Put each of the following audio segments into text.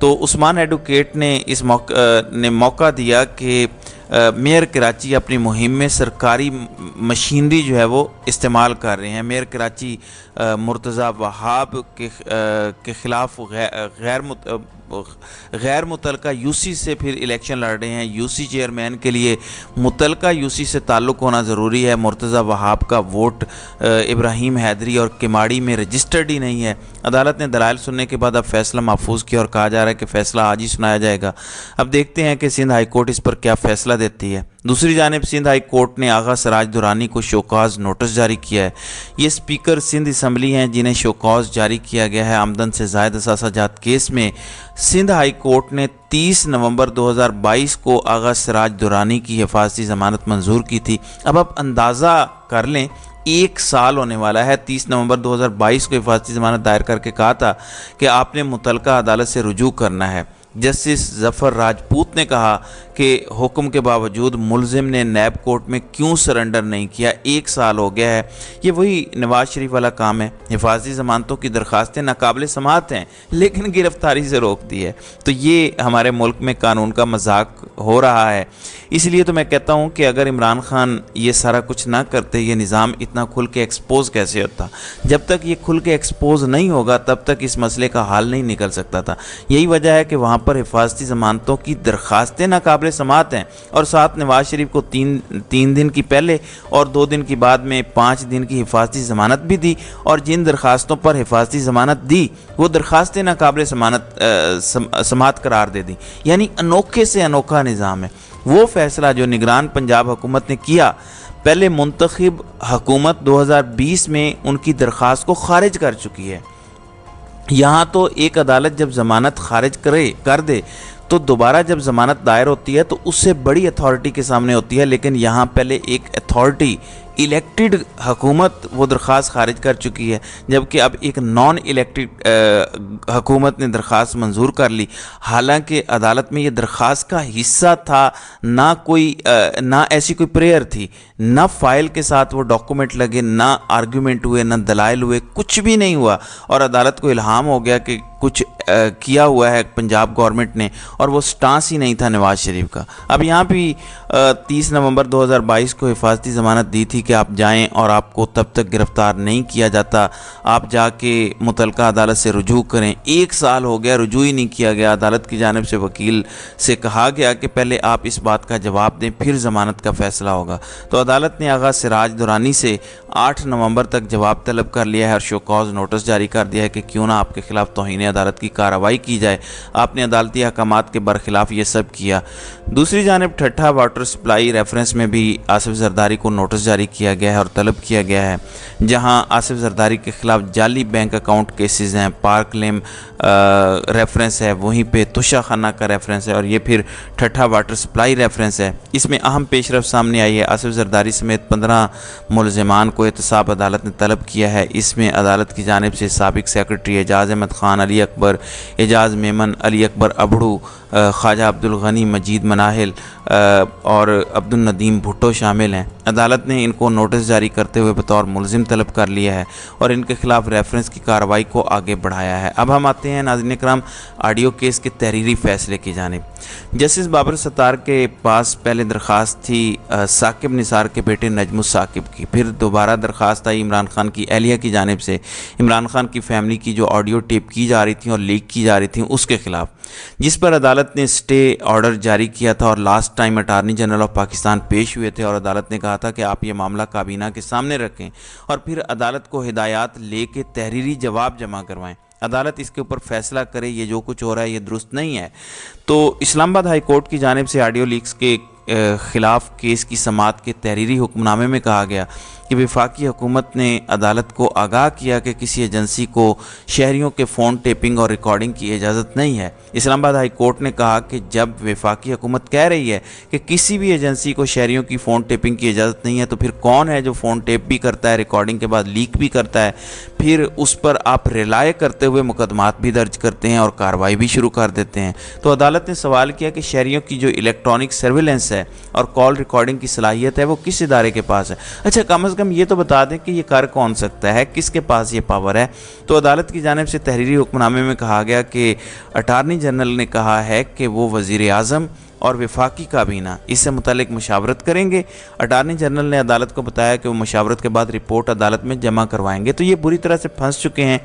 تو عثمان ایڈوکیٹ نے اس موقع دیا کہ میئر کراچی اپنی مہم میں سرکاری مشینری جو ہے وہ استعمال کر رہے ہیں۔ میئر کراچی مرتضی وہاب کے خلاف غیر متعلقہ یو سی سے پھر الیکشن لڑ رہے ہیں۔ یو سی چیئرمین کے لیے متعلقہ یو سی سے تعلق ہونا ضروری ہے۔ مرتضی وہاب کا ووٹ ابراہیم حیدری اور کماڑی میں رجسٹرڈ ہی نہیں ہے۔ عدالت نے دلائل سننے کے بعد اب فیصلہ محفوظ کیا اور کہا جا رہا ہے کہ فیصلہ آج ہی سنایا جائے گا۔ اب دیکھتے ہیں کہ سندھ ہائی کورٹ اس پر کیا فیصلہ دیتی ہے۔ دوسری جانب سندھ ہائی کورٹ نے آغا سراج درانی کو شوکاز نوٹس جاری کیا ہے۔ یہ اسپیکر سندھ اسمبلی ہیں جنہیں شوکاز جاری کیا گیا ہے۔ آمدن سے زائد اثاثہ جات کیس میں سندھ ہائی کورٹ نے 30 نومبر 2022 کو آغا سراج درانی کی حفاظتی ضمانت منظور کی تھی۔ اب آپ اندازہ کر لیں، 1 سال ہونے والا ہے۔ 30 نومبر 2022 کو حفاظتی ضمانت دائر کر کے کہا تھا کہ آپ نے متعلقہ عدالت سے رجوع کرنا ہے۔ جسٹس ظفر راجپوت نے کہا کہ حکم کے باوجود ملزم نے نیب کورٹ میں کیوں سرنڈر نہیں کیا، 1 سال ہو گیا ہے۔ یہ وہی نواز شریف والا کام ہے، حفاظتی ضمانتوں کی درخواستیں ناقابل سماعت ہیں لیکن گرفتاری سے روک دی ہے۔ تو یہ ہمارے ملک میں قانون کا مذاق ہو رہا ہے۔ اس لیے تو میں کہتا ہوں کہ اگر عمران خان یہ سارا کچھ نہ کرتے، یہ نظام اتنا کھل کے ایکسپوز کیسے ہوتا؟ جب تک یہ کھل کے ایکسپوز نہیں ہوگا تب تک اس مسئلے کا حل نہیں نکل سکتا تھا۔ یہی وجہ ہے کہ وہاں پر حفاظتی ضمانتوں کی درخواستیں ناقابل سماعت ہیں، اور ساتھ نواز شریف کو 3 دن کی پہلے اور 2 دن کی بعد میں 5 دن کی حفاظتی ضمانت بھی دی، اور جن درخواستوں پر حفاظتی ضمانت دی وہ درخواستیں ناقابل سماعت قرار دے دی۔ یعنی انوکھے سے انوکھا نظام ہے۔ وہ فیصلہ جو نگران پنجاب حکومت نے کیا، پہلے منتخب حکومت 2020 میں ان کی درخواست کو خارج کر چکی ہے۔ یہاں تو ایک عدالت جب ضمانت خارج کر دے تو دوبارہ جب ضمانت دائر ہوتی ہے تو اس سے بڑی اتھارٹی کے سامنے ہوتی ہے، لیکن یہاں پہلے ایک اتھارٹی الیکٹڈ حکومت وہ درخواست خارج کر چکی ہے، جبکہ اب ایک نان الیکٹڈ حکومت نے درخواست منظور کر لی، حالانکہ عدالت میں یہ درخواست کا حصہ تھا، نہ ایسی کوئی پریئر تھی، نہ فائل کے ساتھ وہ ڈاکومنٹ لگے، نہ آرگیومنٹ ہوئے، نہ دلائل ہوئے، کچھ بھی نہیں ہوا، اور عدالت کو الہام ہو گیا کہ کچھ کیا ہوا ہے پنجاب گورنمنٹ نے، اور وہ سٹانس ہی نہیں تھا نواز شریف کا۔ اب یہاں بھی 30 نومبر 2022 کو حفاظتی ضمانت دی تھی کہ آپ جائیں اور آپ کو تب تک گرفتار نہیں کیا جاتا، آپ جا کے متعلقہ عدالت سے رجوع کریں۔ 1 سال ہو گیا، رجوع ہی نہیں کیا گیا۔ عدالت کی جانب سے وکیل سے کہا گیا کہ پہلے آپ اس بات کا جواب دیں پھر ضمانت کا فیصلہ ہوگا۔ تو عدالت نے آغا سراج درانی سے 8 نومبر تک جواب طلب کر لیا ہے اور شو کاز نوٹس جاری کر دیا ہے کہ کیوں نہ آپ کے خلاف توہین عدالت کی کارروائی کی جائے، آپ نے عدالتی احکامات کے برخلاف یہ سب کیا۔ دوسری جانب ٹھٹھہ واٹر سپلائی ریفرنس میں بھی آصف زرداری کو نوٹس جاری کیا گیا ہے اور طلب کیا گیا ہے، جہاں آصف زرداری کے خلاف جعلی بینک اکاؤنٹ کیسز ہیں، پارک لیم ریفرنس ہے، وہیں پہ توشہ خانہ کا ریفرنس ہے، اور یہ پھر ٹھٹھہ واٹر سپلائی ریفرنس ہے۔ اس میں اہم پیش رفت سامنے آئی ہے۔ آصف زرداری سمیت 15 ملزمان کو احتساب عدالت نے طلب کیا ہے۔ اس میں عدالت کی جانب سے سابق سیکرٹری اعجاز احمد خان، علی اکبر اعجاز میمن، علی اکبر ابڑو، خواجہ عبدالغنی، مجید مناہل اور عبدالندیم بھٹو شامل ہیں۔ عدالت نے ان کو نوٹس جاری کرتے ہوئے بطور ملزم طلب کر لیا ہے اور ان کے خلاف ریفرنس کی کارروائی کو آگے بڑھایا ہے۔ اب ہم آتے ہیں ناظرین کرام آڈیو کیس کے تحریری فیصلے کی جانب۔ جسٹس بابر ستار کے پاس پہلے درخواست تھی ثاقب نثار کے بیٹے نجم الثاقب کی، پھر دوبارہ درخواست آئی عمران خان کی اہلیہ کی جانب سے عمران خان کی فیملی کی جو آڈیو ٹیپ کی جا رہی تھیں اور لیک کی جا رہی تھیں اس کے خلاف، جس پر عدالت نے اسٹے آرڈر جاری کیا تھا اور last time attorney general of Pakistan پیش ہوئے تھے اور عدالت نے کہا تھا کہ آپ یہ معاملہ کابینہ کے سامنے رکھیں اور پھر عدالت کو ہدایات لے کے تحریری جواب جمع کروائیں، عدالت اس کے اوپر فیصلہ کرے، یہ جو کچھ ہو رہا ہے یہ درست نہیں ہے۔ تو اسلام آباد ہائی کورٹ کی جانب سے آڈیو لیکس کے خلاف کیس کی سماعت کے تحریری حکم نامے میں کہا گیا کہ وفاقی حکومت نے عدالت کو آگاہ کیا کہ کسی ایجنسی کو شہریوں کے فون ٹیپنگ اور ریکارڈنگ کی اجازت نہیں ہے۔ اسلام آباد ہائی کورٹ نے کہا کہ جب وفاقی حکومت کہہ رہی ہے کہ کسی بھی ایجنسی کو شہریوں کی فون ٹیپنگ کی اجازت نہیں ہے، تو پھر کون ہے جو فون ٹیپ بھی کرتا ہے، ریکارڈنگ کے بعد لیک بھی کرتا ہے، پھر اس پر آپ ریلائے کرتے ہوئے مقدمات بھی درج کرتے ہیں اور کارروائی بھی شروع کر دیتے ہیں۔ تو عدالت نے سوال کیا کہ شہریوں کی جو الیکٹرانک سرویلنس ہے ہے اور کال ریکارڈنگ کی صلاحیت ہے وہ کس ادارے کے پاس ہے؟ اچھا کم از کم یہ تو بتا دیں کہ یہ کر کون سکتا ہے، کس کے پاس یہ پاور ہے؟ تو عدالت کی جانب سے تحریری حکم نامے میں کہا گیا کہ اٹارنی جنرل نے کہا ہے کہ وہ وزیر اعظم اور وفاقی کابینہ اس سے متعلق مشاورت کریں گے۔ اٹارنی جنرل نے عدالت کو بتایا کہ وہ مشاورت کے بعد رپورٹ عدالت میں جمع کروائیں گے۔ تو یہ بری طرح سے پھنس چکے ہیں۔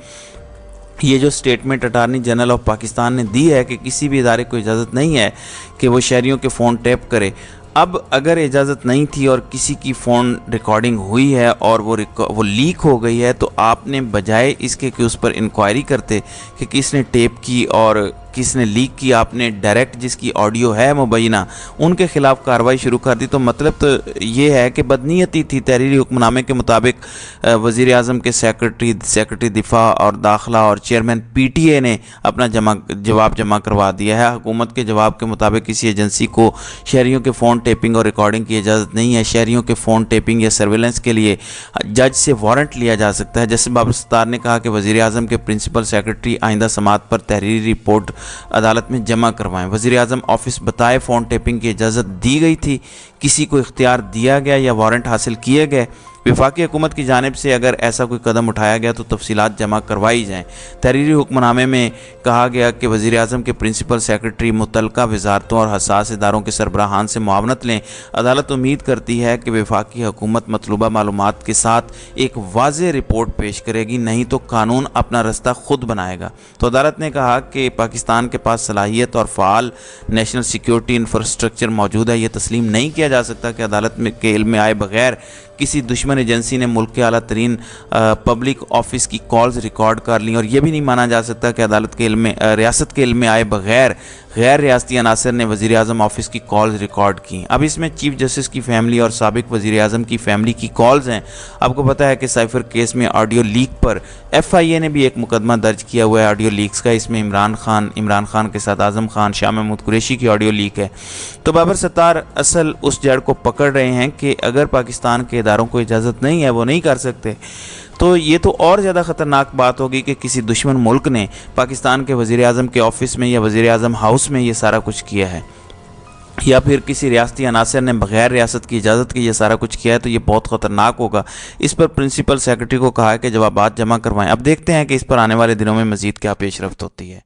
یہ جو statement attorney general of Pakistan نے دی ہے کہ کسی بھی ادارے کو اجازت نہیں ہے کہ وہ شہریوں کے فون ٹیپ کرے، اب اگر اجازت نہیں تھی اور کسی کی فون ریکارڈنگ ہوئی ہے اور وہ لیک ہو گئی ہے، تو آپ نے بجائے اس کے کہ اس پر انکوائری کرتے کہ کس نے ٹیپ کی اور کس نے لیک کی، آپ نے ڈائریکٹ جس کی آڈیو ہے مبینہ ان کے خلاف کارروائی شروع کر دی۔ تو مطلب تو یہ ہے کہ بدنیتی تھی۔ تحریری حکم نامے کے مطابق وزیر اعظم کے سیکرٹری دفاع اور داخلہ اور چیئرمین پی ٹی اے نے اپنا جواب جمع کروا دیا ہے۔ حکومت کے جواب کے مطابق کسی ایجنسی کو شہریوں کے فون ٹیپنگ اور ریکارڈنگ کی اجازت نہیں ہے۔ شہریوں کے فون ٹیپنگ یا سرویلنس کے لیے جج سے وارنٹ لیا جا سکتا ہے۔ جسٹس بابر ستار نے کہا کہ وزیر اعظم کے پرنسپل سیکرٹری آئندہ سماعت پر تحریری رپورٹ عدالت میں جمع کروائیں۔ وزیر اعظم آفس بتائے فون ٹیپنگ کی اجازت دی گئی تھی، کسی کو اختیار دیا گیا یا وارنٹ حاصل کیے گئے؟ وفاقی حکومت کی جانب سے اگر ایسا کوئی قدم اٹھایا گیا تو تفصیلات جمع کروائی جائیں۔ تحریری حکم نامے میں کہا گیا کہ وزیر اعظم کے پرنسپل سیکرٹری متعلقہ وزارتوں اور حساس اداروں کے سربراہان سے معاونت لیں۔ عدالت امید کرتی ہے کہ وفاقی حکومت مطلوبہ معلومات کے ساتھ ایک واضح رپورٹ پیش کرے گی، نہیں تو قانون اپنا رستہ خود بنائے گا۔ تو عدالت نے کہا کہ پاکستان کے پاس صلاحیت اور فعال نیشنل سیکیورٹی انفراسٹرکچر موجود ہے۔ یہ تسلیم نہیں کیا جا سکتا کہ عدالت کے علم میں آئے بغیر کسی دشمن ایجنسی نے ملک کے اعلیٰ ترین پبلک آفس کی کالز ریکارڈ کر لیں، اور یہ بھی نہیں مانا جا سکتا کہ عدالت کے ریاست کے علم میں آئے بغیر غیر ریاستی عناصر نے وزیر اعظم آفس کی کالز ریکارڈ کی۔ اب اس میں چیف جسٹس کی فیملی اور سابق وزیر اعظم کی فیملی کی کالز ہیں۔ آپ کو پتہ ہے کہ سائفر کیس میں آڈیو لیک پر ایف آئی اے نے بھی ایک مقدمہ درج کیا ہوا ہے آڈیو لیکس کا۔ اس میں عمران خان کے ساتھ اعظم خان، شاہ محمود قریشی کی آڈیو لیک ہے۔ تو بابر ستار اصل اس جڑ کو پکڑ رہے ہیں کہ اگر پاکستان کے اداروں کو اجازت نہیں ہے وہ نہیں کر سکتے، تو یہ تو اور زیادہ خطرناک بات ہوگی کہ کسی دشمن ملک نے پاکستان کے وزیر اعظم کے آفس میں یا وزیر اعظم ہاؤس میں یہ سارا کچھ کیا ہے، یا پھر کسی ریاستی عناصر نے بغیر ریاست کی اجازت کے یہ سارا کچھ کیا ہے، تو یہ بہت خطرناک ہوگا۔ اس پر پرنسپل سیکرٹری کو کہا ہے کہ جوابات جمع کروائیں۔ اب دیکھتے ہیں کہ اس پر آنے والے دنوں میں مزید کیا پیش رفت ہوتی ہے۔